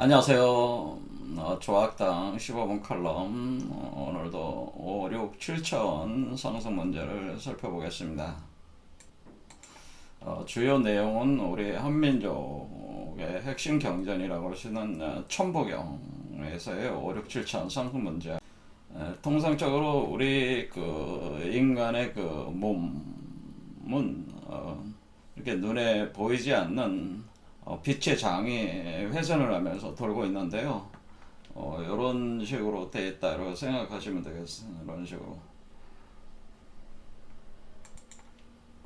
안녕하세요. 조학당 15분 칼럼. 오늘도 5, 6, 7차원 상승 문제를 살펴보겠습니다. 주요 내용은 우리 한민족의 핵심 경전이라고 할 수 있는 천부경에서의 5, 6, 7차원 상승 문제. 통상적으로 우리 그 인간의 그 몸은 이렇게 눈에 보이지 않는 빛의 장이 회전을 하면서 돌고 있는데요. 이런 식으로 돼 있다고 생각하시면 되겠어요. 이런 식으로.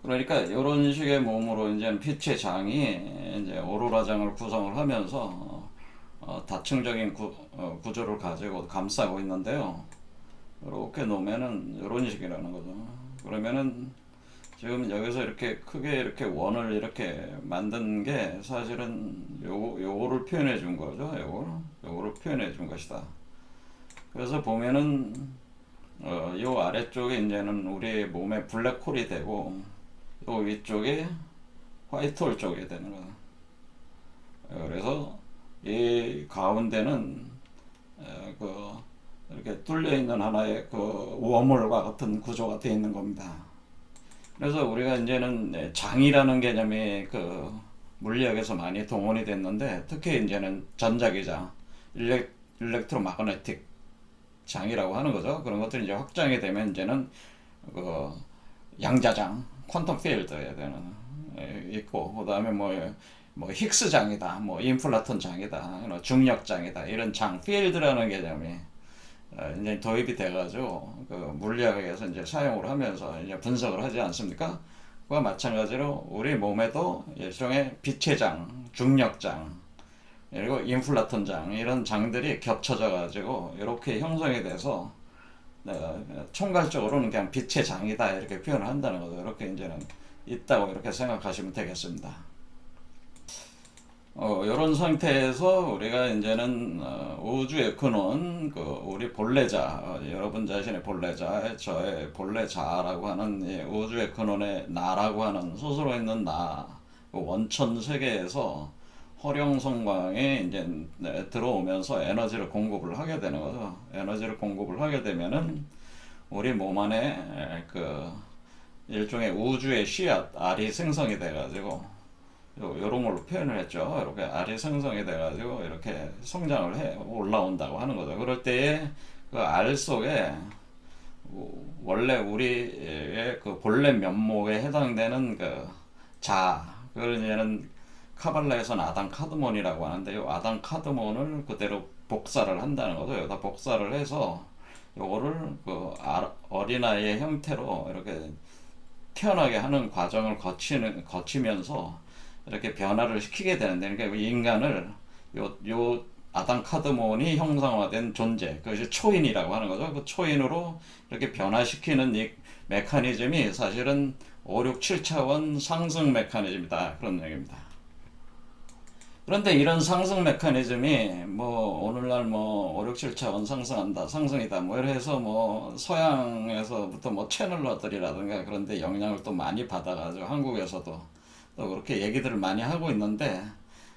그러니까 이런 식의 몸으로 이제 빛의 장이 이제 오로라장을 구성을 하면서 다층적인 구조를 가지고 감싸고 있는데요. 이렇게 놓으면은 이런 식이라는 거죠. 그러면은 지금 여기서 이렇게 크게 이렇게 원을 이렇게 만든 게 사실은 요거를 표현해 준 거죠. 요거를 표현해 준 것이다. 그래서 보면은 요 아래쪽에 이제는 우리 몸의 블랙홀이 되고 요 위쪽에 화이트홀 쪽이 되는 거다. 그래서 이 가운데는 그 이렇게 뚫려 있는 하나의 그 웜홀과 같은 구조가 되어 있는 겁니다. 그래서 우리가 이제는 장이라는 개념이 그 물리학에서 많이 동원이 됐는데, 특히 이제는 전자기장, 일렉트로마그네틱 장이라고 하는 거죠. 그런 것들이 이제 확장이 되면 이제는 그 양자장, 퀀텀 필드에 되는 있고, 그다음에 뭐 힉스 장이다, 뭐 인플라톤 장이다, 중력 장이다, 이런 장, 필드라는 개념이 이제 도입이 돼가지고 그 물리학에서 이제 사용을 하면서 이제 분석을 하지 않습니까? 그와 마찬가지로 우리 몸에도 일종의 빛의 장, 중력장, 그리고 인플라톤 장 이런 장들이 겹쳐져 가지고 이렇게 형성이 돼서 총괄적으로는 그냥 빛의 장이다 이렇게 표현을 한다는 거죠. 이렇게 이제는 있다고 이렇게 생각하시면 되겠습니다. 이런 상태에서 우리가 이제는 우주의 근원, 그 우리 본래자, 여러분 자신의 본래자, 저의 본래자라고 하는 우주의 근원의 나라고 하는 스스로 있는 나, 그 원천 세계에서 허령성광에 이제 들어오면서 에너지를 공급을 하게 되는 거죠. 에너지를 공급을 하게 되면은 우리 몸 안에 그 일종의 우주의 씨앗, 알이 생성이 돼가지고 요런 걸로 표현을 했죠. 이렇게 알이 생성이 돼가지고 이렇게 성장을 해 올라온다고 하는 거죠. 그럴 때에 그 알 속에 원래 우리의 그 본래 면목에 해당되는 그 자, 그걸 이제는 카발라에서는 아담 카드몬이라고 하는데, 요 아담 카드몬을 그대로 복사를 한다는 거죠. 여기다 복사를 해서 요거를 그 어린아이의 형태로 이렇게 태어나게 하는 과정을 거치면서 이렇게 변화를 시키게 되는데, 그러니까 인간을 요 아담 카드몬이 형상화된 존재, 그것이 초인이라고 하는 거죠. 그 초인으로 이렇게 변화시키는 이 메커니즘이 사실은 5, 6, 7차원 상승 메커니즘이다. 그런 얘기입니다. 그런데 이런 상승 메커니즘이 뭐 오늘날 뭐 5, 6, 7차원 상승한다, 상승이다 뭐 이래서 뭐 서양에서부터 뭐 채널러들이라든가 그런데 영향을 또 많이 받아가지고 한국에서도 또 그렇게 얘기들을 많이 하고 있는데,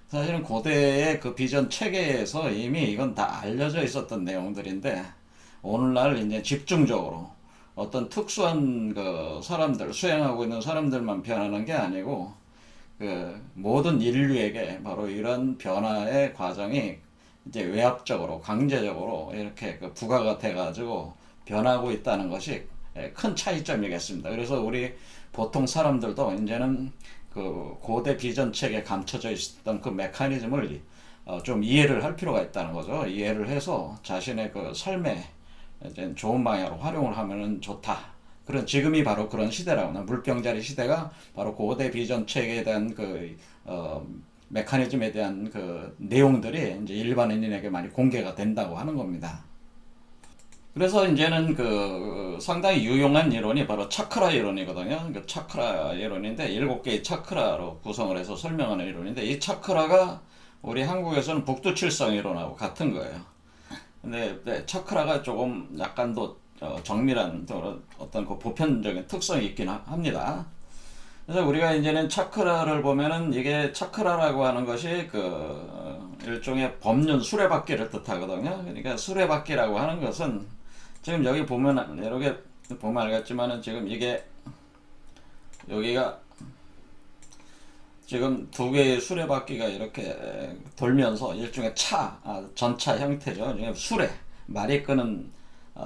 사실은 고대의 그 비전 체계에서 이미 이건 다 알려져 있었던 내용들인데, 오늘날 이제 집중적으로 어떤 특수한 그 사람들, 수행하고 있는 사람들만 변하는 게 아니고 그 모든 인류에게 바로 이런 변화의 과정이 이제 외압적으로 강제적으로 이렇게 그 부과가 돼가지고 변하고 있다는 것이 큰 차이점이겠습니다. 그래서 우리 보통 사람들도 이제는 그 고대 비전 책에 감춰져 있었던 그 메커니즘을 좀 이해를 할 필요가 있다는 거죠. 이해를 해서 자신의 그 삶에 이제 좋은 방향으로 활용을 하면 좋다. 그런 지금이 바로 그런 시대라고 나 물병자리 시대가 바로 고대 비전 책에 대한 그 메커니즘에 대한 그 내용들이 이제 일반인에게 많이 공개가 된다고 하는 겁니다. 그래서 이제는 그 상당히 유용한 이론이 바로 차크라 이론이거든요. 그 차크라 이론인데 7개의 차크라로 구성을 해서 설명하는 이론인데, 이 차크라가 우리 한국에서는 북두칠성 이론하고 같은 거예요. 근데 네, 차크라가 조금 약간 더 정밀한 어떤 그 보편적인 특성이 있긴 합니다. 그래서 우리가 이제는 차크라를 보면은 이게 차크라라고 하는 것이 일종의 법륜 수레바퀴를 뜻하거든요. 그러니까 수레바퀴라고 하는 것은 지금 여기 보면 여러 개 보면 알겠지만은 지금 이게 여기가 지금 두 개의 수레바퀴가 이렇게 돌면서 일종의 전차 형태죠. 수레, 말이 끄는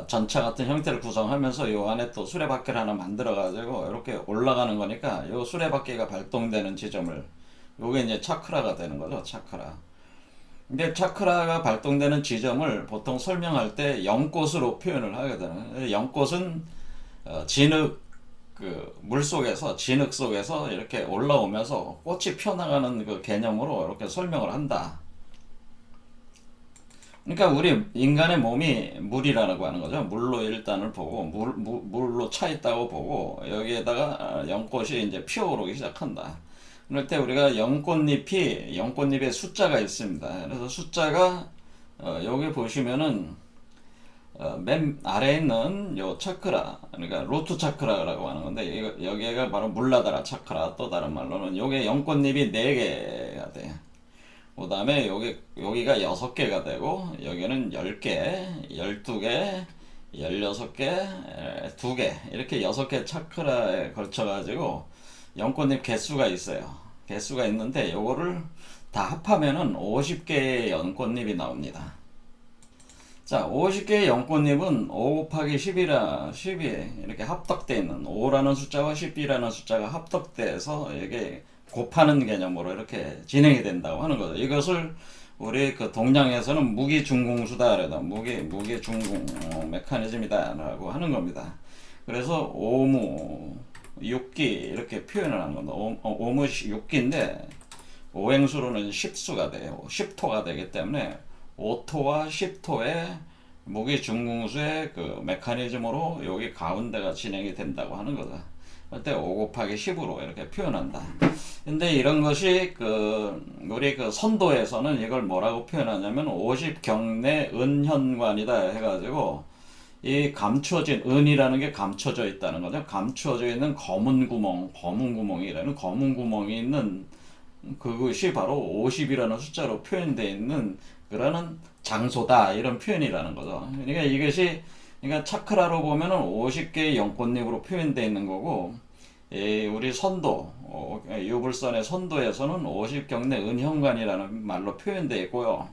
전차 같은 형태를 구성하면서 요 안에 또 수레바퀴를 하나 만들어 가지고 이렇게 올라가는 거니까 요 수레바퀴가 발동되는 지점을 요게 이제 차크라가 되는 거죠. 차크라. 근데 차크라가 발동되는 지점을 보통 설명할 때 영꽃으로 표현을 하거든요. 영꽃은 진흙 물 속에서 진흙 속에서 이렇게 올라오면서 꽃이 피어나가는 그 개념으로 이렇게 설명을 한다. 그러니까 우리 인간의 몸이 물이라고 하는 거죠. 물로 일단을 보고 물로 차 있다고 보고 여기에다가 연꽃이 이제 피어오르기 시작한다. 그럴 때 우리가 연꽃잎에 숫자가 있습니다. 그래서 숫자가 여기 보시면은 맨 아래에 있는 요 차크라, 그러니까 로트 차크라라고 하는 건데 여기가 바로 물라다라 차크라, 또 다른 말로는 요게 연꽃잎이 4개가 돼. 그 다음에 여기가 6개가 되고 여기는 10개, 12개, 16개, 2개 이렇게 6개 차크라에 걸쳐 가지고 연꽃잎 개수가 있어요. 개수가 있는데 요거를 다 합하면은 50개의 연꽃잎이 나옵니다. 자, 50개의 연꽃잎은 5 곱하기 10이 이렇게 합덕되어 있는 5라는 숫자와 10이라는 숫자가 합덕돼서 이게 곱하는 개념으로 이렇게 진행이 된다고 하는 거죠. 이것을 우리 동량에서는 무기중공수다 그래도 무기중공 메커니즘이다라고 하는 겁니다. 그래서 오무, 육기 이렇게 표현을 하는 겁니다. 오무 육기인데 오행수로는 10수가 돼요. 10토가 되기 때문에 5토와 10토의 무기중공수의 메커니즘으로 여기 가운데가 진행이 된다고 하는 거죠. 그때 5 곱하기 10으로 이렇게 표현한다. 근데 이런 것이 우리 선도에서는 이걸 뭐라고 표현하냐면 50경내 은현관이다 해가지고 이 감춰진 은이라는 게 감춰져 있다는 거죠. 감춰져 있는 검은 구멍이라는 검은 구멍이 있는 그것이 바로 50이라는 숫자로 표현되어 있는 그러는 장소다 이런 표현이라는 거죠. 그러니까 이것이 그러니까 차크라로 보면은 50개의 연꽃잎으로 표현되어 있는 거고 우리 선도 유불선의 선도에서는 50경내 은현관이라는 말로 표현되어 있고요.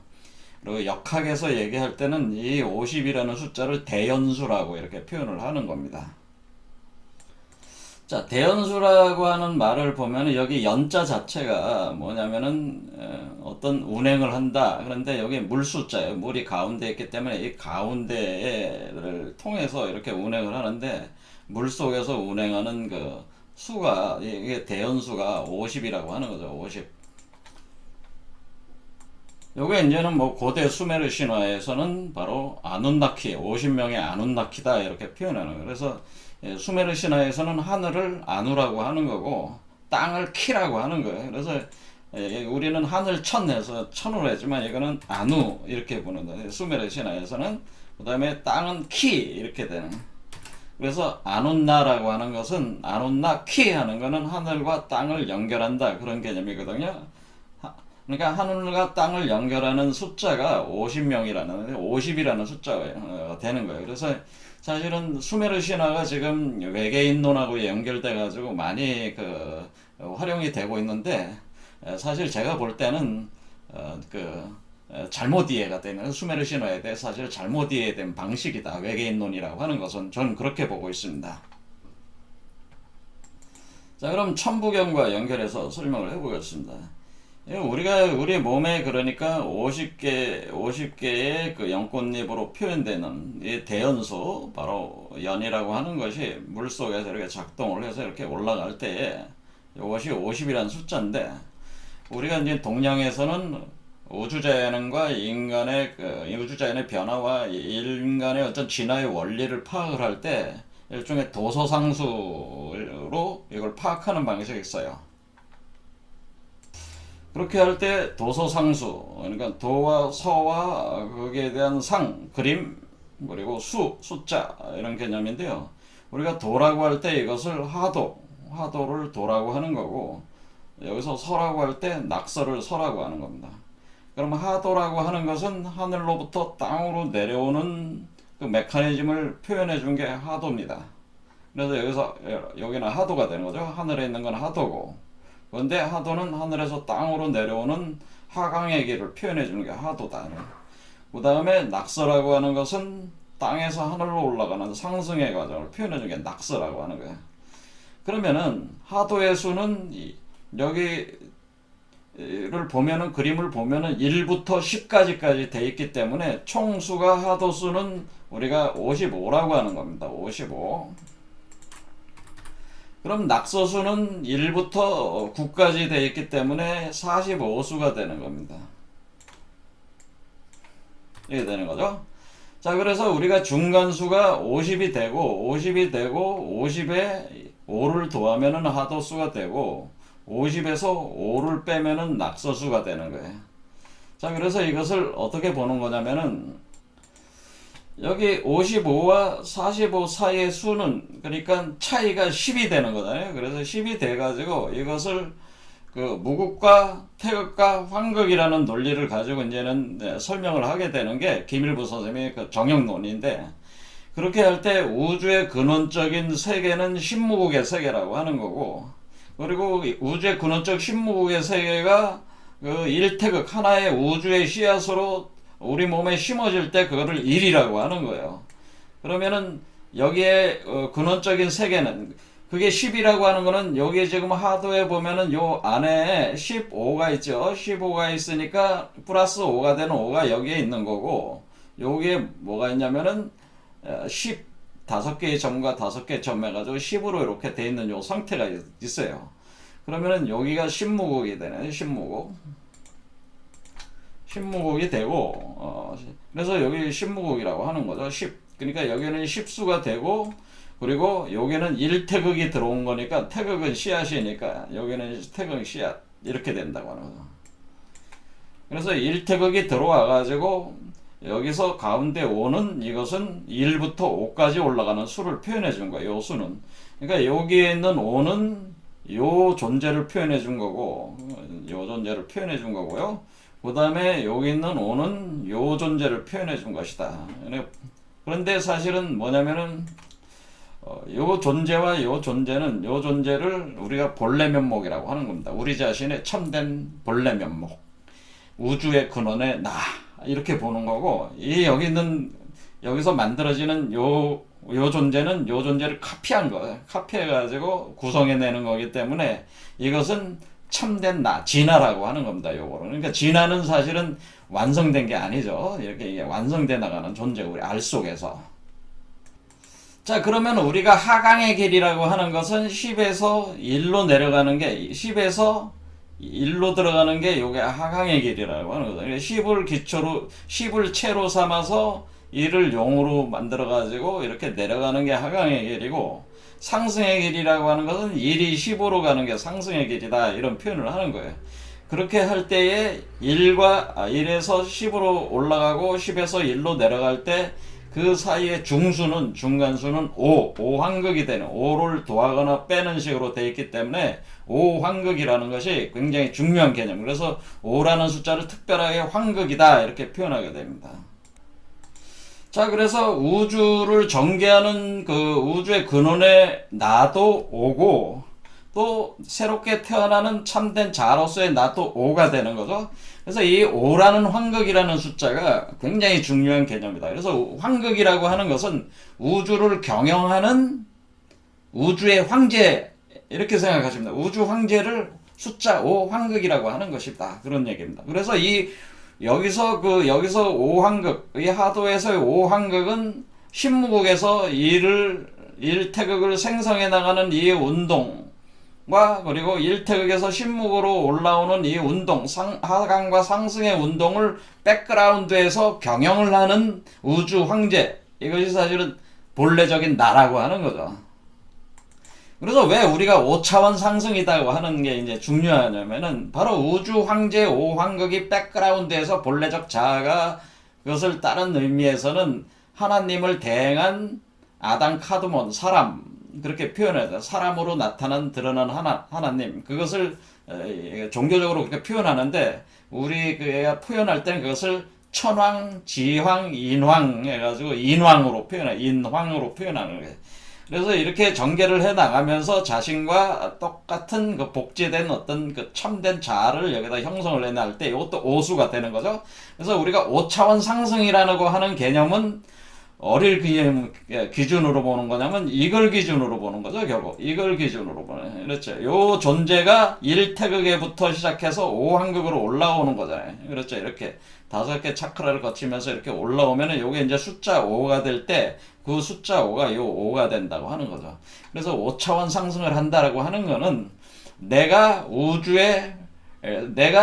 그리고 역학에서 얘기할 때는 이 50이라는 숫자를 대연수라고 이렇게 표현을 하는 겁니다. 자, 대연수라고 하는 말을 보면 여기 연자 자체가 뭐냐면은 어떤 운행을 한다. 그런데 여기 물 숫자예요. 물이 가운데 있기 때문에 이 가운데를 통해서 이렇게 운행을 하는데 물 속에서 운행하는 수가 이게 대연수가 50이라고 하는 거죠. 50. 요게 이제는 뭐 고대 수메르 신화에서는 바로 아눈나키, 50명의 아눈나키다 이렇게 표현하는 거예요. 그래서 수메르 신화에서는 하늘을 아누라고 하는 거고 땅을 키라고 하는 거예요. 그래서 우리는 하늘 천에서 천으로 했지만 이거는 아누 이렇게 부르는 거예요. 수메르 신화에서는. 그 다음에 땅은 키 이렇게 되는. 그래서 아눈나라고 하는 것은 아눈나 키 하는 거는 하늘과 땅을 연결한다 그런 개념이거든요. 그러니까 하늘과 땅을 연결하는 숫자가 50이라는 숫자가 되는 거예요. 그래서 사실은 수메르 신화가 지금 외계인론하고 연결돼 가지고 많이 활용이 되고 있는데 사실 제가 볼 때는 잘못 이해가 되는 수메르 신화에 대해 사실 잘못 이해된 방식이다. 외계인론이라고 하는 것은 저는 그렇게 보고 있습니다. 자, 그럼 천부경과 연결해서 설명을 해보겠습니다. 우리 몸에 그러니까 50개의 연꽃잎으로 표현되는 이 대연수, 바로 연이라고 하는 것이 물 속에서 이렇게 작동을 해서 이렇게 올라갈 때에 이것이 50이라는 숫자인데, 우리가 이제 동양에서는 우주자연과 우주자연의 변화와 인간의 어떤 진화의 원리를 파악을 할 때 일종의 도소상수로 이걸 파악하는 방식이 있어요. 그렇게 할 때 도소상수, 그러니까 도와 서와 거기에 대한 그림, 그리고 숫자 이런 개념인데요. 우리가 도라고 할 때 이것을 하도, 화도를 도라고 하는 거고, 여기서 서라고 할 때 낙서를 서라고 하는 겁니다. 그럼 하도라고 하는 것은 하늘로부터 땅으로 내려오는 그 메커니즘을 표현해 준 게 하도입니다. 그래서 여기서 여기는 하도가 되는 거죠. 하늘에 있는 건 하도고, 그런데 하도는 하늘에서 땅으로 내려오는 하강의 길을 표현해 주는 게 하도다. 그 다음에 낙서라고 하는 것은 땅에서 하늘로 올라가는 상승의 과정을 표현해 주는 게 낙서라고 하는 거예요. 그러면은 하도의 수는 여기를 보면은, 그림을 보면은 1부터 10까지까지 돼 있기 때문에 총수가 하도수는 우리가 55라고 하는 겁니다. 55. 그럼 낙서수는 1부터 9까지 되어 있기 때문에 45수가 되는 겁니다. 이게 되는 거죠. 자, 그래서 우리가 중간수가 50이 되고 50에 5를 더하면은 하도수가 되고 50에서 5를 빼면은 낙서수가 되는 거예요. 자, 그래서 이것을 어떻게 보는 거냐면은, 여기 55와 45 사이의 수는, 그러니까 차이가 10이 되는 거잖아요. 그래서 10이 돼가지고 이것을 그 무극과 태극과 환극이라는 논리를 가지고 이제는 설명을 하게 되는 게 김일부 선생님의 그 정형론인데, 그렇게 할 때 우주의 근원적인 세계는 신무국의 세계라고 하는 거고, 그리고 우주의 근원적 신무국의 세계가 그 일태극, 하나의 우주의 씨앗으로 우리 몸에 심어질 때 그거를 일이라고 하는 거예요. 그러면은 여기에 근원적인 세계는, 그게 10이라고 하는 거는 여기에 지금 하도에 보면은 요 안에 15가 있죠. 15가 있으니까 플러스 5가 되는 5가 여기에 있는 거고, 여기에 뭐가 있냐면은 10 5개의 점과 5개의 점 해가지고 10으로 이렇게 돼 있는 요 상태가 있어요. 그러면은 여기가 신무국이 되네. 신무국이 되고, 그래서 여기 신무국이라고 하는 거죠. 10. 그러니까 여기는 10수가 되고, 그리고 여기는 1태극이 들어온 거니까, 태극은 씨앗이니까 여기는 태극 씨앗 이렇게 된다고 하는 거죠. 그래서 1태극이 들어와 가지고 여기서 가운데 5는, 이것은 1부터 5까지 올라가는 수를 표현해 준 거예요. 요 수는. 그러니까 여기에 있는 5는 요 존재를 표현해 준 거고, 요 존재를 표현해 준 거고요. 그 다음에 여기 있는 5는 요 존재를 표현해 준 것이다. 그런데 사실은 뭐냐면은, 요 존재와 요 존재를 우리가 본래 면목이라고 하는 겁니다. 우리 자신의 참된 본래 면목, 우주의 근원의 나, 이렇게 보는 거고, 여기 있는, 여기서 만들어지는 요 존재는 요 존재를 카피한 거예요. 카피해가지고 구성해내는 거기 때문에 이것은 참된 나, 진화라고 하는 겁니다. 요거는. 그러니까 진화는 사실은 완성된 게 아니죠. 이렇게 이게 완성돼 나가는 존재, 우리 알 속에서. 자, 그러면 우리가 하강의 길이라고 하는 것은 10에서 1로 내려가는 게, 10에서 1로 들어가는 게 요게 하강의 길이라고 하는 거죠. 10을 채로 삼아서 1을 0으로 만들어 가지고 이렇게 내려가는 게 하강의 길이고, 상승의 길이라고 하는 것은 1이 10으로 가는 게 상승의 길이다, 이런 표현을 하는 거예요. 그렇게 할 때에 1에서 10으로 올라가고 10에서 1로 내려갈 때 그 사이의 중수는, 중간수는 5환극이 되는, 5를 더하거나 빼는 식으로 되어 있기 때문에 5환극이라는 것이 굉장히 중요한 개념. 그래서 5라는 숫자를 특별하게 환극이다, 이렇게 표현하게 됩니다. 자, 그래서 우주를 전개하는 그 우주의 근원의 나도 5고, 또 새롭게 태어나는 참된 자로서의 나도 5가 되는 거죠. 그래서 이 5라는 환극이라는 숫자가 굉장히 중요한 개념이다. 그래서 환극이라고 하는 것은 우주를 경영하는 우주의 황제, 이렇게 생각하시면 됩니다. 우주 황제를 숫자 5 환극이라고 하는 것이다, 그런 얘기입니다. 그래서 여기서 5환극, 이 하도에서의 5환극은 신무국에서 1태극을 생성해 나가는 이 운동, 그리고 1태극에서 신무국으로 올라오는 이 운동, 하강과 상승의 운동을 백그라운드에서 경영을 하는 우주 황제, 이것이 사실은 본래적인 나라고 하는 거죠. 그래서 왜 우리가 5차원 상승이라고 하는 게 이제 중요하냐면은, 바로 우주 황제 5환극이 백그라운드에서 본래적 자아가, 그것을 다른 의미에서는 하나님을 대행한 아담 카드몬, 사람, 그렇게 표현해요. 사람으로 나타난 드러난 하나님. 그것을 종교적으로 그렇게 표현하는데 우리 그 표현할 때는 그것을 천황, 지황, 인황 해가지고 인황으로 표현해. 인황으로 표현하는 거예요. 그래서 이렇게 전개를 해 나가면서 자신과 똑같은 그 복제된 어떤 그 참된 자아를 여기다 형성을 해낼 때 이것도 오수가 되는 거죠. 그래서 우리가 5차원 상승이라고 하는 개념은 어릴 기준으로 보는 거냐면 이걸 기준으로 보는 거죠. 결국 이걸 기준으로 보는. 그렇죠. 요 존재가 1태극에부터 시작해서 5환극으로 올라오는 거잖아요. 그렇죠. 이렇게 5개 차크라를 거치면서 이렇게 올라오면은 요게 이제 숫자 5가 될 때 그 숫자 5가 요 5가 된다고 하는 거죠. 그래서 5차원 상승을 한다라고 하는 거는 내가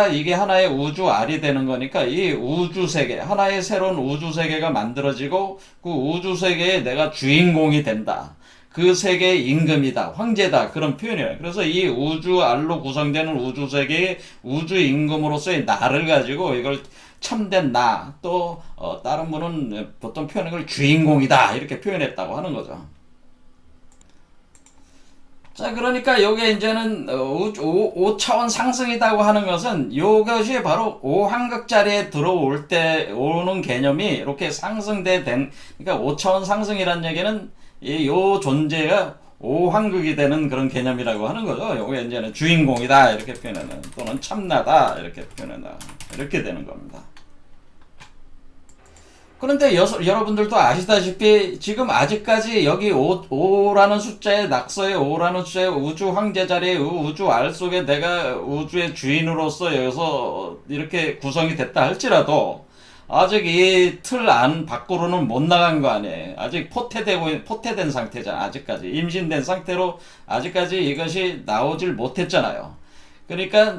이게 하나의 우주 알이 되는 거니까 이 우주 세계, 하나의 새로운 우주 세계가 만들어지고 그 우주 세계에 내가 주인공이 된다. 그 세계의 임금이다, 황제다, 그런 표현이에요. 그래서 이 우주 알로 구성되는 우주 세계의 우주 임금으로서의 나를 가지고 이걸 참된 나, 또 다른 분은 보통 표현을 걸 주인공이다 이렇게 표현했다고 하는 거죠. 자, 그러니까 요게 이제는 5차원 상승이라고 하는 것은 요것이 바로 5환극 자리에 들어올 때 오는 개념이 이렇게 상승된, 그러니까 5차원 상승이란 얘기는 요 존재가 5환극이 되는 그런 개념이라고 하는 거죠. 요게 이제는 주인공이다 이렇게 표현하는, 또는 참나다 이렇게 표현한다, 이렇게 되는 겁니다. 그런데 여러분들도 아시다시피 지금 아직까지 여기 5라는 숫자의 낙서에 5라는 숫자의 우주 황제 자리에 우주 알 속에 내가 우주의 주인으로서 여기서 이렇게 구성이 됐다 할지라도 아직 이 틀 안 밖으로는 못 나간 거 아니에요. 아직 포태된 상태잖아. 아직까지 임신된 상태로 아직까지 이것이 나오질 못했잖아요. 그러니까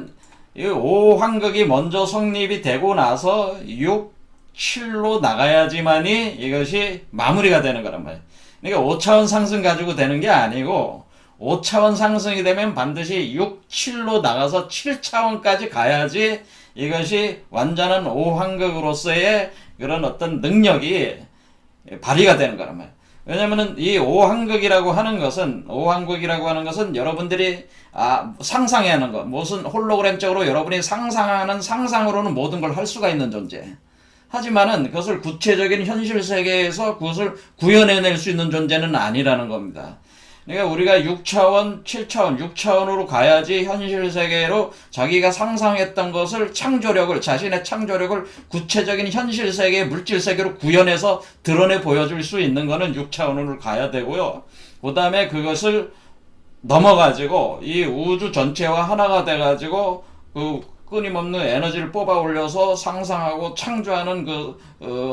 이 5환극이 먼저 성립이 되고 나서 6, 7로 나가야지만이 이것이 마무리가 되는 거란 말이에요. 그러니까 5차원 상승 가지고 되는 게 아니고 5차원 상승이 되면 반드시 6, 7로 나가서 7차원까지 가야지 이것이 완전한 5환극으로서의 그런 어떤 능력이 발휘가 되는 거란 말이에요. 왜냐면은 이 5환극이라고 하는 것은 여러분들이 상상해야 하는 것, 무슨 홀로그램적으로 여러분이 상상하는 상상으로는 모든 걸 할 수가 있는 존재. 하지만은 그것을 구체적인 현실 세계에서 그것을 구현해낼 수 있는 존재는 아니라는 겁니다. 그러니까 우리가 6차원, 7차원, 6차원으로 가야지 현실 세계로 자기가 상상했던 것을 자신의 창조력을 구체적인 현실 세계, 물질 세계로 구현해서 드러내 보여줄 수 있는 거는 6차원으로 가야 되고요. 그 다음에 그것을 넘어가지고 이 우주 전체와 하나가 돼가지고 끊임없는 에너지를 뽑아 올려서 상상하고 창조하는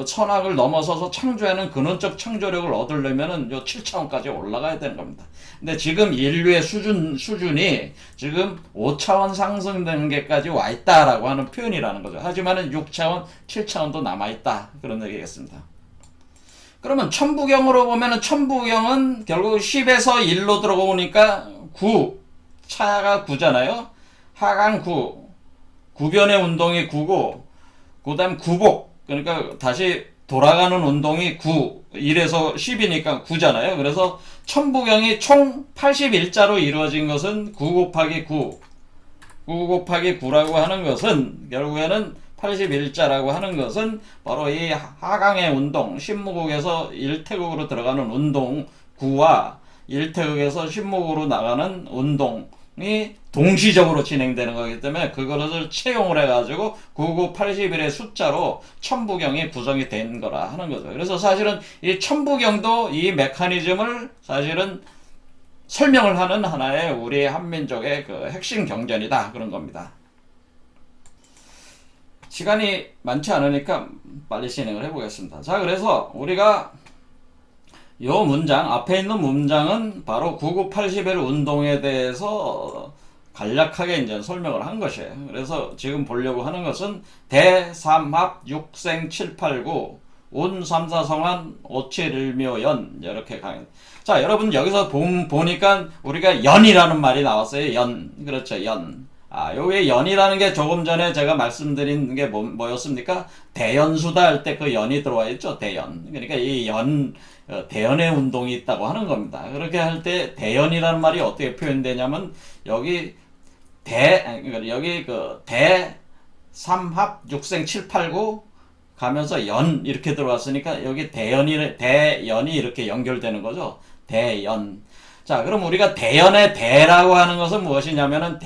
선악을 넘어서서 창조하는 근원적 창조력을 얻으려면은 요 7차원까지 올라가야 되는 겁니다. 근데 지금 인류의 수준이 지금 5차원 상승 단계까지 와 있다라고 하는 표현이라는 거죠. 하지만은 6차원, 7차원도 남아 있다. 그런 얘기겠습니다. 그러면 천부경으로 보면은 천부경은 결국 10에서 1로 들어오니까 9, 차가 9잖아요. 하강 9. 구변의 운동이 9고, 그 다음 구복, 그러니까 다시 돌아가는 운동이 9, 1에서 10이니까 9잖아요. 그래서 천부경이 총 81자로 이루어진 것은 9 곱하기 9, 9 곱하기 9라고 하는 것은 결국에는 81자라고 하는 것은 바로 이 하강의 운동, 신무국에서 1태국으로 들어가는 운동 9와 1태국에서 신무국으로 나가는 운동 이 동시적으로 진행되는 거기 때문에 그것을 채용을 해가지고 9981의 숫자로 천부경이 구성이 된 거라 하는 거죠. 그래서 사실은 이 천부경도 이 메커니즘을 사실은 설명을 하는 하나의 우리 한민족의 그 핵심 경전이다 그런 겁니다. 시간이 많지 않으니까 빨리 진행을 해보겠습니다. 자, 그래서 우리가 요 문장, 앞에 있는 문장은 바로 9981 운동에 대해서 간략하게 이제 설명을 한 것이에요. 그래서 지금 보려고 하는 것은 대삼합 육생 789 운삼사성한 571묘연 이렇게 강해. 자, 여러분 여기서 보니까 우리가 연이라는 말이 나왔어요. 연. 그렇죠. 연. 요게 연이라는 게 조금 전에 제가 말씀드린 게 뭐였습니까? 대연수다 할 때 그 연이 들어와 있죠. 대연. 그러니까 이 대연의 운동이 있다고 하는 겁니다. 그렇게 할 때 대연이라는 말이 어떻게 표현되냐면 여기 그러니까 여기 삼합 육생 7, 8, 9 가면서 연 이렇게 들어왔으니까 여기 대연이 이렇게 연결되는 거죠. 대연. 자, 그럼 우리가 대연의 대라고 하는 것은 무엇이냐면은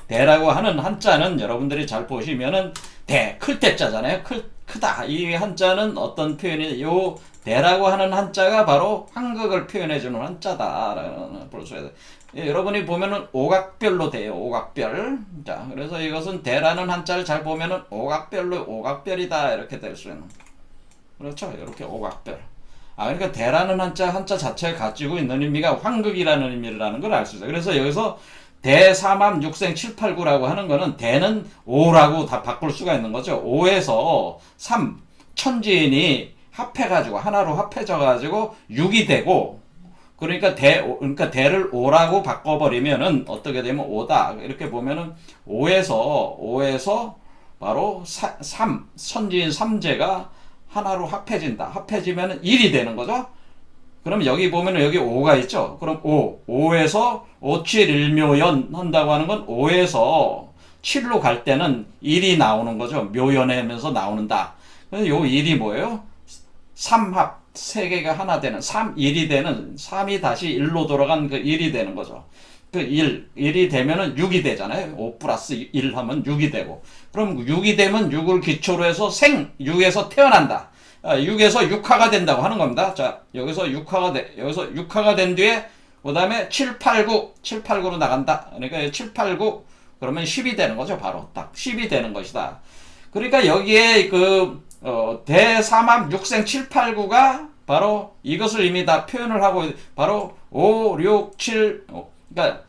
대라고 하는 한자는 여러분들이 잘 보시면은 클 때자잖아요. 크다. 이 한자는 어떤 표현이 요 대라고 하는 한자가 바로 환극을 표현해주는 한자다라는 볼 수가 있어요. 여러분이 보면은 오각별로 돼요. 오각별. 자, 그래서 이것은 대라는 한자를 잘 보면은 오각별로 오각별이다 이렇게 될 수 있는. 그렇죠. 이렇게 오각별. 그러니까 대라는 한자 자체가 가지고 있는 의미가 환극이라는 의미라는 걸 알 수 있어요. 그래서 여기서 대삼합 육생 7, 8, 9라고 하는 거는 대는 5라고 다 바꿀 수가 있는 거죠. 5에서 3 천지인이 합해가지고 하나로 합해져가지고 6이 되고 그러니까 대를 5라고 바꿔버리면은 어떻게 되면 5다. 이렇게 보면은 5에서 바로 3 천지인 3제가 하나로 합해진다. 합해지면은 1이 되는 거죠. 그럼 여기 보면은 여기 5가 있죠. 그럼 5에서 5, 7, 1묘연 한다고 하는 건 5에서 7로 갈 때는 1이 나오는 거죠. 묘연하면서 나오는다. 그래서 요 1이 뭐예요? 3합. 세 개가 하나 되는 1이 되는 3이 다시 1로 돌아간 그 1이 되는 거죠. 그 1이 되면은 6이 되잖아요. 5 플러스 1 하면 6이 되고. 그럼 6이 되면 6을 기초로 해서 6에서 태어난다. 6에서 6화가 된다고 하는 겁니다. 자, 여기서 6화가 된 뒤에, 그 다음에 7, 8, 9로 나간다. 그러니까 7, 8, 9, 그러면 10이 되는 거죠. 바로 딱 10이 되는 것이다. 그러니까 여기에 대삼합 육생 7, 8, 9가 바로 이것을 이미 다 표현을 하고, 바로 5, 6, 7, 그러니까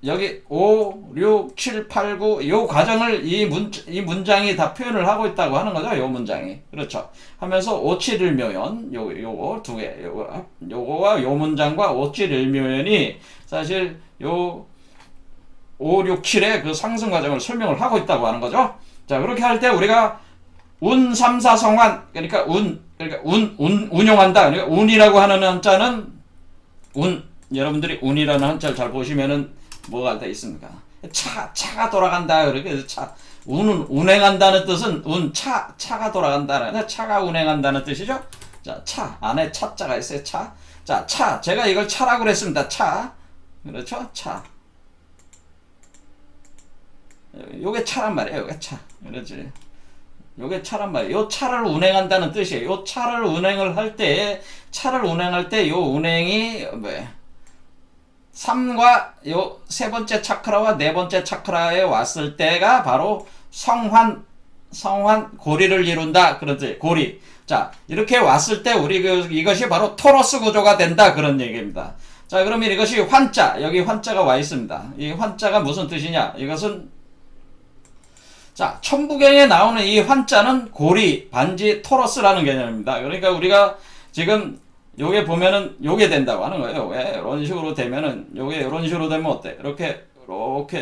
여기 5, 6, 7, 8, 9, 요 과정을 이 문장이 다 표현을 하고 있다고 하는 거죠. 요 문장이. 그렇죠. 하면서 5, 7, 1묘연, 요거 두 개, 요거와 요 문장과 5, 7, 1묘연이 사실 요 5, 6, 7의 그 상승 과정을 설명을 하고 있다고 하는 거죠. 자, 그렇게 할 때 우리가 운, 3, 4, 성환, 그러니까 운용한다. 그러니까 운이라고 하는 한자는 여러분들이 운이라는 한자를 잘 보시면은 뭐가 돼 있습니까? 차가 돌아간다. 그렇게 운은 운행한다는 뜻은 차가 돌아간다는, 차가 운행한다는 뜻이죠. 자, 안에 차자가 있어요. 자, 제가 이걸 차라고 그랬습니다. 그렇죠? 차. 요게 차란 말이에요. 요게 차. 그렇지. 요게 차란 말이에요. 요 차를 운행한다는 뜻이에요. 요 차를 운행을 할 때, 요 운행이, 3과 요 세 번째 차크라와 네 번째 차크라에 왔을 때가 바로 성환, 고리를 이룬다. 그런 뜻, 고리. 자, 이렇게 왔을 때 이것이 바로 토러스 구조가 된다. 그런 얘기입니다. 자, 그러면 이것이 환자, 여기 환자가 와 있습니다. 이 환자가 무슨 뜻이냐? 이것은, 자, 천부경에 나오는 이 환자는 고리, 반지, 토러스라는 개념입니다. 그러니까 우리가 지금 요게 보면은 요게 된다고 하는 거예요. 왜? 이런 식으로 되면은, 요게 이런 식으로 되면 어때? 이렇게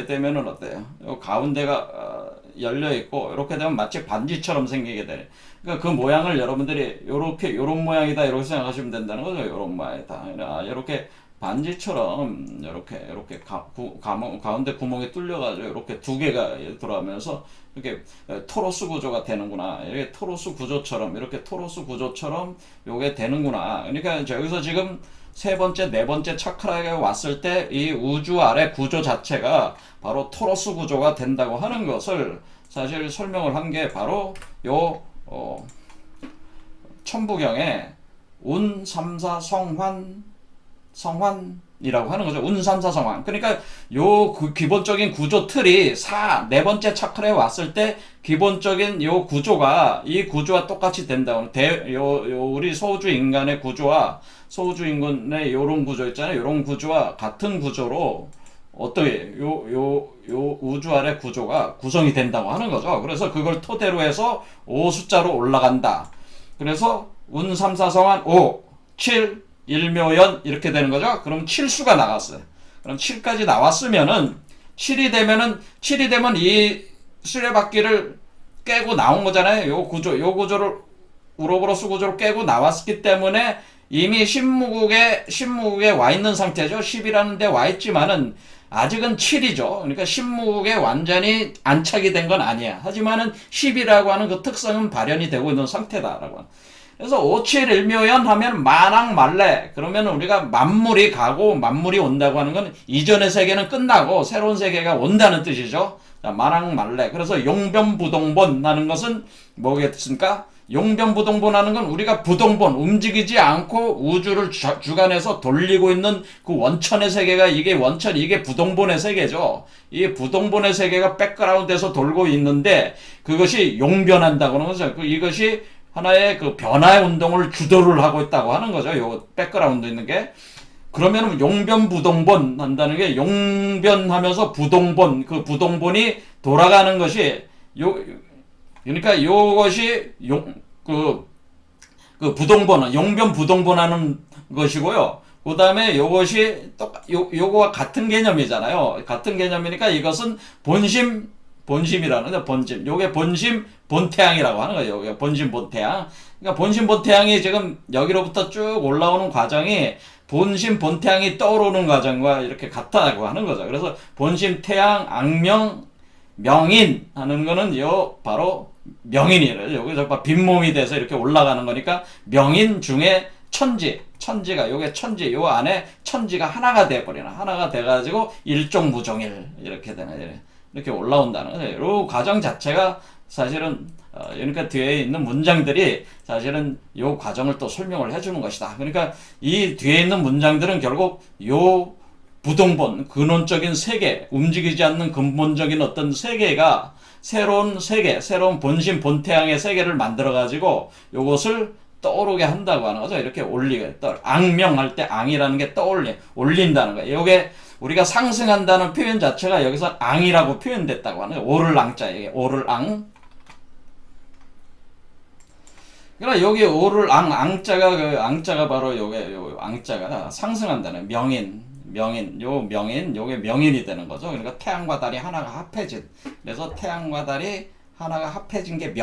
되면은 어때요? 요 가운데가 열려 있고, 이렇게 되면 마치 반지처럼 생기게 되네. 그러니까 그 모양을 여러분들이 요런 모양이다, 이렇게 생각하시면 된다는 거죠. 요런 모양이다. 이렇게 반지처럼, 이렇게 가운데 구멍이 뚫려가지고, 이렇게 두 개가 들어가면서, 이렇게 토로스 구조가 되는구나. 이렇게 토로스 구조처럼 요게 되는구나. 그러니까 여기서 지금 세 번째, 네 번째 차크라에 왔을 때 이 우주 아래 구조 자체가 바로 토로스 구조가 된다고 하는 것을 사실 설명을 한 게 바로 요 천부경에 운, 3, 4, 성환이라고 하는 거죠. 운, 3, 4, 성환. 그러니까 기본적인 구조 틀이 네 번째 차크라에 왔을 때 기본적인 요 구조가 이 구조와 똑같이 된다고. 우리 소우주 인간의 구조와 소우주 인간의 요런 구조 있잖아요. 요런 구조와 같은 구조로 요 우주 아래 구조가 구성이 된다고 하는 거죠. 그래서 그걸 토대로 해서 5 숫자로 올라간다. 그래서 운, 3, 4, 성환 5, 7, 1묘연 이렇게 되는 거죠. 그럼 7수가 나갔어요. 그럼 7까지 나왔으면은 7이 되면 이 수레바퀴를 깨고 나온 거잖아요. 요 구조를 우로보로스 구조를 깨고 나왔기 때문에 이미 신무국에 와 있는 상태죠. 10이라는 데 와 있지만은 아직은 7이죠. 그러니까 신무국에 완전히 안착이 된 건 아니야. 하지만은 10이라고 하는 그 특성은 발현이 되고 있는 상태다라고 하는. 그래서 571묘연 하면 만왕말래. 그러면 우리가 만물이 가고 만물이 온다고 하는 건 이전의 세계는 끝나고 새로운 세계가 온다는 뜻이죠. 만왕말래. 그래서 용변부동본 하는 것은 뭐겠습니까? 용변부동본 하는 건 우리가 부동본, 움직이지 않고 우주를 주관해서 돌리고 있는 그 원천의 세계가 이게 부동본의 세계죠. 이 부동본의 세계가 백그라운드에서 돌고 있는데 그것이 용변한다고 하는 거죠. 이것이 하나의 그 변화의 운동을 주도를 하고 있다고 하는 거죠. 요 백그라운드 있는 게. 그러면 용변부동본 한다는 게 용변하면서 부동본, 그 부동본이 돌아가는 것이 그러니까 요것이 그 부동본, 용변부동본하는 것이고요. 그 다음에 요것이 요거와 같은 개념이잖아요. 같은 개념이니까 이것은 본심이라는 거, 본심. 요게 본심, 본태양이라고 하는 거예요. 요게 본심, 본태양. 그러니까 본심, 본태양이 지금 여기로부터 쭉 올라오는 과정이 본심, 본태양이 떠오르는 과정과 이렇게 같다고 하는 거죠. 그래서 본심, 태양, 악명, 명인 하는 거는 바로 명인이래요. 여기서 빈몸이 돼서 이렇게 올라가는 거니까 명인 중에 천지가 요게 천지, 요 안에 천지가 하나가 돼버리나. 하나가 돼가지고 일종무종일 이렇게 되는, 이렇게 올라온다는 거예요. 요 과정 자체가 사실은 그러니까 뒤에 있는 문장들이 사실은 요 과정을 또 설명을 해주는 것이다. 그러니까 이 뒤에 있는 문장들은 결국 요 부동본, 근원적인 세계, 움직이지 않는 근본적인 어떤 세계가 새로운 세계, 새로운 본심, 본태양의 세계를 만들어가지고 요것을 떠오르게 한다고 하는 거죠. 이렇게 악명할 때 앙이라는 게 올린다는 거예요. 요게 우리가 상승한다는 표현 자체가 여기서 앙이라고 표현됐다고 하는 거예요. 오를 앙자, 이게 오를 앙. 그러니까 여기 오를 앙자가 바로 요 앙자가 상승한다는 요게 명인이 되는 거죠. 그러니까 태양과 달이 하나가 합해진. 그래서 태양과 달이 하나가 합해진 게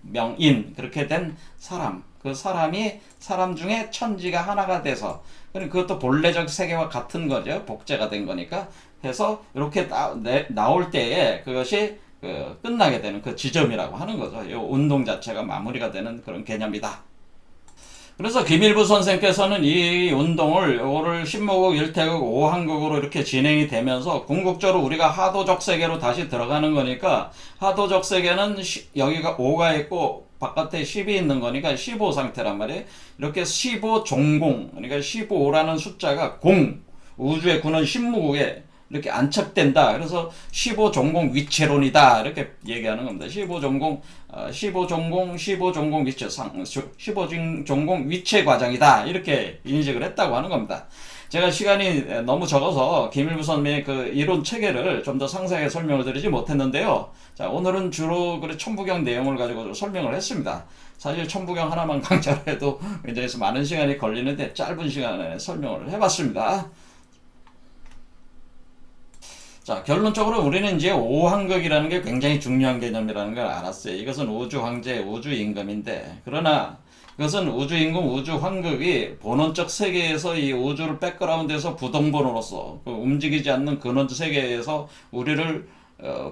명인. 그렇게 된 사람. 그 사람 중에 천지가 하나가 돼서. 그것도 본래적 세계와 같은 거죠. 복제가 된 거니까. 해서 이렇게 나올 때에 그것이 끝나게 되는 그 지점이라고 하는 거죠. 이 운동 자체가 마무리가 되는 그런 개념이다. 그래서 김일부 선생께서는 이 운동을 요거를 신무국, 일태국, 오한국으로 이렇게 진행이 되면서 궁극적으로 우리가 하도적 세계로 다시 들어가는 거니까 하도적 세계는 여기가 5가 있고 바깥에 10이 있는 거니까 15 상태란 말이에요. 이렇게 15 종공, 그러니까 15라는 숫자가 우주의 군은 신무국에 이렇게 안착된다. 그래서 15 종공 위체론이다. 이렇게 얘기하는 겁니다. 15 종공 위체 15 종공 위체 과정이다. 이렇게 인식을 했다고 하는 겁니다. 제가 시간이 너무 적어서 김일부 선생님의 그 이론 체계를 좀 더 상세하게 설명을 드리지 못했는데요. 자, 오늘은 주로 천부경 내용을 가지고 설명을 했습니다. 사실 천부경 하나만 강좌를 해도 굉장히 많은 시간이 걸리는데 짧은 시간에 설명을 해봤습니다. 자, 결론적으로 우리는 이제 오황극이라는 게 굉장히 중요한 개념이라는 걸 알았어요. 이것은 우주 황제, 우주 임금인데, 그러나 그것은 우주 임금, 우주 황극이 본원적 세계에서 이 우주를 백그라운드에서 부동본으로서 움직이지 않는 근원 세계에서 우리를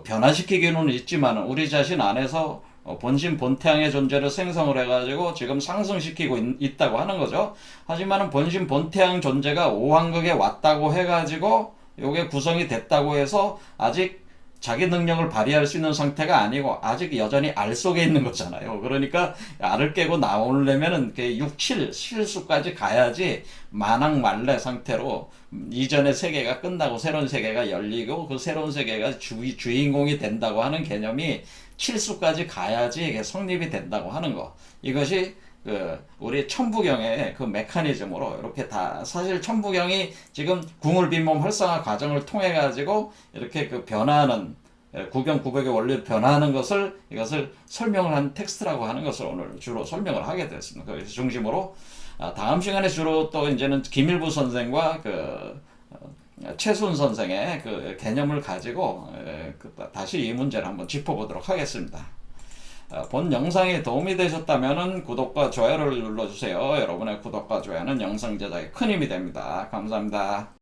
변화시키기는 있지만 우리 자신 안에서 본심 본태양의 존재를 생성을 해가지고 지금 상승시키고 있다고 하는 거죠. 하지만 본심 본태양 존재가 오황극에 왔다고 해가지고 요게 구성이 됐다고 해서 아직 자기 능력을 발휘할 수 있는 상태가 아니고 아직 여전히 알 속에 있는 거잖아요. 그러니까 알을 깨고 나오려면은 6, 7 실수까지 가야지 만왕말래 상태로 이전의 세계가 끝나고 새로운 세계가 열리고 그 새로운 세계가 주인공이 된다고 하는 개념이 7수까지 가야지 이게 성립이 된다고 하는 거. 이것이 우리 천부경의 그 메커니즘으로 이렇게 다 사실 천부경이 지금 궁울빈몸 활성화 과정을 통해 가지고 이렇게 변화하는 구경구백의 원리를 변화하는 이것을 설명을 한 텍스트라고 하는 것을 오늘 주로 설명을 하게 됐습니다. 그래서 중심으로 다음 시간에 주로 또 이제는 김일부 선생과 최순 선생의 그 개념을 가지고 다시 이 문제를 한번 짚어보도록 하겠습니다. 본 영상이 도움이 되셨다면 구독과 좋아요를 눌러주세요. 여러분의 구독과 좋아요는 영상 제작에 큰 힘이 됩니다. 감사합니다.